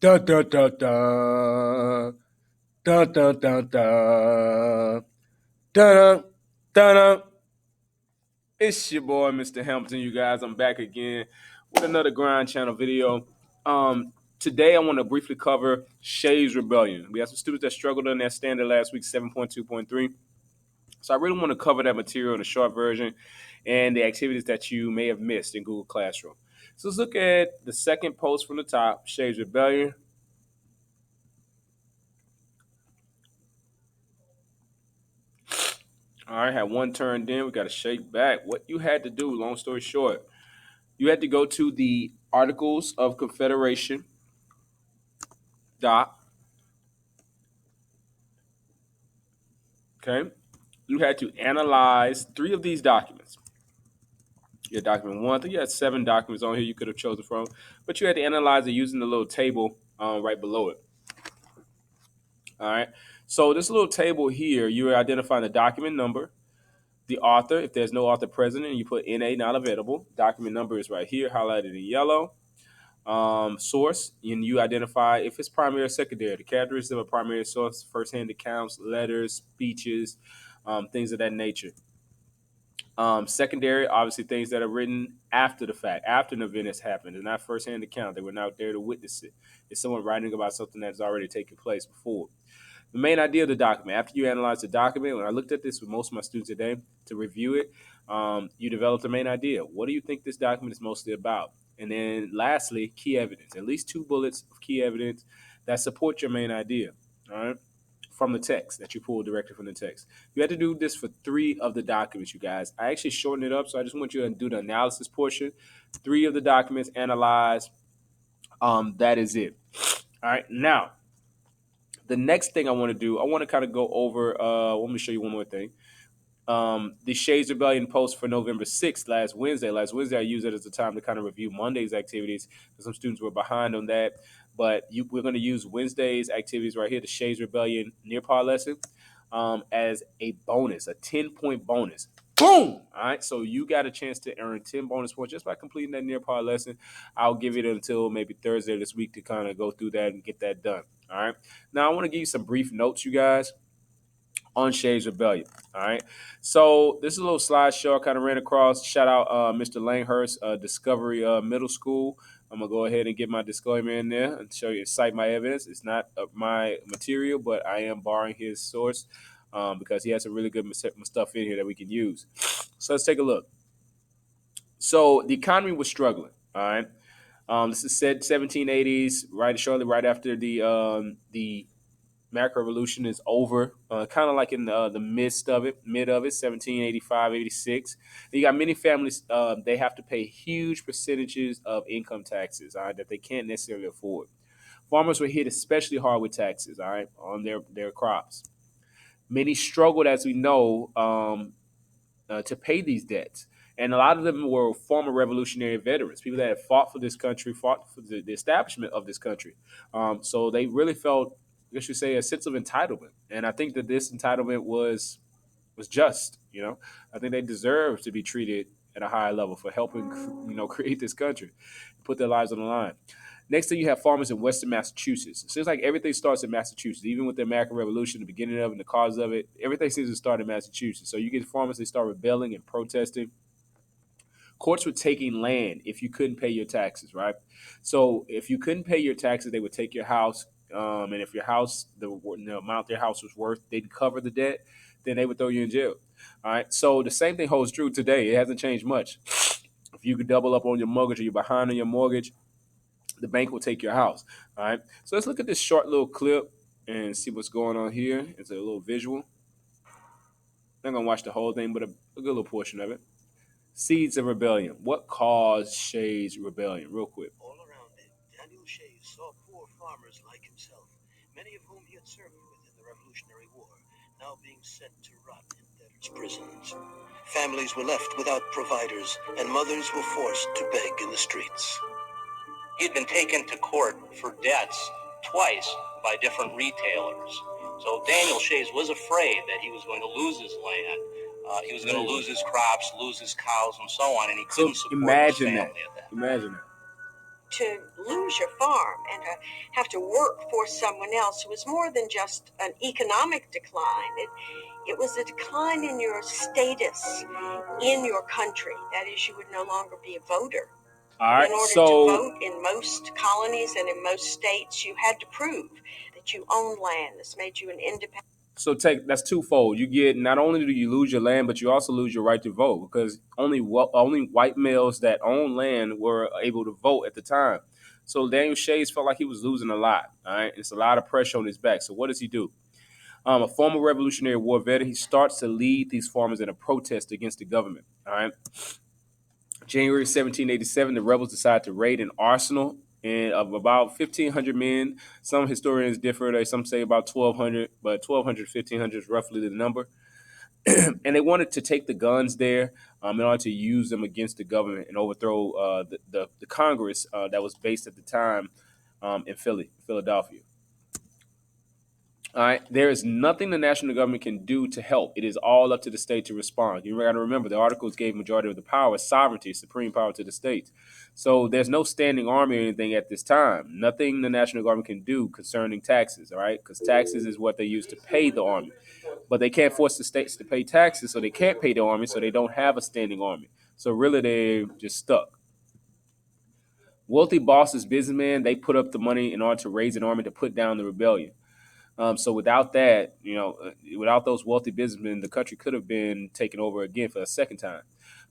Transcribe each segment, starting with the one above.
Da da da da da da da da da da. It's your boy, Mr. Hamilton. You guys, I'm back again with another Grind Channel video. Today I want to briefly cover Shays Rebellion. We have some students that struggled on their standard last week, 7.2.3. So I really want to cover that material in a short version and the activities that you may have missed in Google Classroom. So let's look at the second post from the top, Shays Rebellion. All right, had one turned in. We got to shake back. What you had to do, long story short, you had to go to the Articles of Confederation doc. Okay, you had to analyze three of these documents. You had document one. I think you had 7 documents on here you could have chosen from, but you had to analyze it using the little table right below it. All right. So this little table here, you're identifying the document number, the author. If there's no author present, and you put NA not available. Document number is right here, highlighted in yellow. Source, and you identify if it's primary or secondary. The characteristics of a primary source: first-hand accounts, letters, speeches, things of that nature. Secondary, obviously, things that are written after the fact, after an event has happened. It's not first-hand account. They were not there to witness it. It's someone writing about something that's already taken place before. The main idea of the document, after you analyze the document, when I looked at this with most of my students today to review it, you develop the main idea. What do you think this document is mostly about? And then lastly, key evidence, at least 2 bullets of key evidence that support your main idea, all right, from the text that you pulled directly from the text. You had to do this for 3 of the documents, you guys. I actually shortened it up, so I just want you to do the analysis portion. 3 of the documents, analyze. That is it. All right, now, the next thing I want to do, I want to kind of go over, let me show you one more thing. The Shays Rebellion post for November 6th, last Wednesday. Last Wednesday, I used it as a time to kind of review Monday's activities because some students were behind on that. But we're going to use Wednesday's activities right here, the Shays Rebellion near par lesson, as a bonus, a 10-point bonus. Boom! All right, so you got a chance to earn 10 bonus points just by completing that near par lesson. I'll give it until maybe Thursday this week to kind of go through that and get that done. All right. Now, I want to give you some brief notes, you guys, on Shays Rebellion. All right. So this is a little slideshow I kind of ran across. Shout out Mr. Langhurst, Discovery Middle School. I'm going to go ahead and get my disclaimer in there and show you, cite my evidence. It's not my material, but I am borrowing his source because he has some really good stuff in here that we can use. So let's take a look. So the economy was struggling. All right. This is said 1780s, shortly right after the American Revolution is over, kind of like in the midst of it, 1785, 86. You got many families, they have to pay huge percentages of income taxes, that they can't necessarily afford. Farmers were hit especially hard with taxes, on their crops. Many struggled, as we know, to pay these debts. And a lot of them were former revolutionary veterans, people that had fought for this country, fought for the establishment of this country. So they really felt, I guess you say, a sense of entitlement. And I think that this entitlement was just. I think they deserve to be treated at a higher level for helping, create this country, put their lives on the line. Next thing, you have farmers in Western Massachusetts. It seems like everything starts in Massachusetts, even with the American Revolution, the beginning of it and the cause of it. Everything seems to start in Massachusetts. So you get farmers, they start rebelling and protesting. Courts were taking land if you couldn't pay your taxes, right? So if you couldn't pay your taxes, they would take your house. And if your house, the amount their house was worth, they'd cover the debt, then they would throw you in jail. All right. So the same thing holds true today. It hasn't changed much. If you could double up on your mortgage or you're behind on your mortgage, the bank will take your house. All right. So let's look at this short little clip and see what's going on here. It's a little visual. I'm not going to watch the whole thing, but a good little portion of it. Seeds of Rebellion. What caused Shays' rebellion? Real quick. All around him, Daniel Shays saw poor farmers like himself, many of whom he had served with in the Revolutionary War, now being sent to rot in debtors' prisons. Families were left without providers, and mothers were forced to beg in the streets. He had been taken to court for debts twice by different retailers. So Daniel Shays was afraid that he was going to lose his land. He was going to lose his crops, lose his cows, and so on, and he couldn't support his family at that. Imagine that. to lose your farm and to have to work for someone else was more than just an economic decline. It was a decline in your status in your country. That is, you would no longer be a voter. All In right. order to So vote in most colonies and in most states, you had to prove that you owned land. This made you an independent. so take that's twofold. You get not only do you lose your land, but you also lose your right to vote because only white males that own land were able to vote at the time. So Daniel Shays felt like he was losing a lot. All right, it's a lot of pressure on his back. So what does he do? A former Revolutionary War veteran, he starts to lead these farmers in a protest against the government. All right, January 1787, the rebels decide to raid an arsenal of about 1,500 men. Some historians differ. Some say about 1,200, but 1,200, 1,500 is roughly the number. And they wanted to take the guns there in order to use them against the government and overthrow the Congress that was based at the time in Philadelphia. All right, there is nothing the national government can do to help. It is all up to the state to respond. You got to remember the articles gave majority of the power, sovereignty, supreme power to the states. So there's no standing army or anything at this time. Nothing the national government can do concerning taxes. All right, because taxes is what they use to pay the army, but they can't force the states to pay taxes, so they can't pay the army, so they don't have a standing army. So really, they're just stuck. Wealthy bosses, businessmen, they put up the money in order to raise an army to put down the rebellion. So without that, without those wealthy businessmen, the country could have been taken over again for a second time.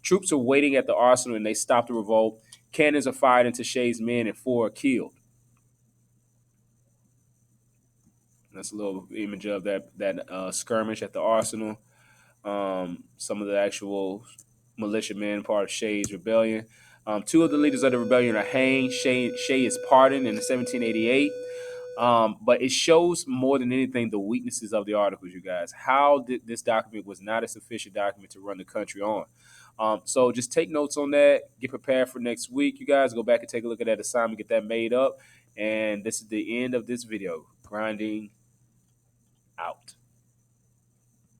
Troops are waiting at the arsenal and they stop the revolt. Cannons are fired into Shays' men and four are killed. That's a little image of that skirmish at the arsenal. Some of the actual militiamen part of Shays' rebellion. Two of the leaders of the rebellion are hanged. Shay is pardoned in 1788. But it shows more than anything the weaknesses of the articles, you guys. How this document was not a sufficient document to run the country on. So just take notes on that. Get prepared for next week, you guys. Go back and take a look at that assignment, get that made up. And this is the end of this video. Grinding out.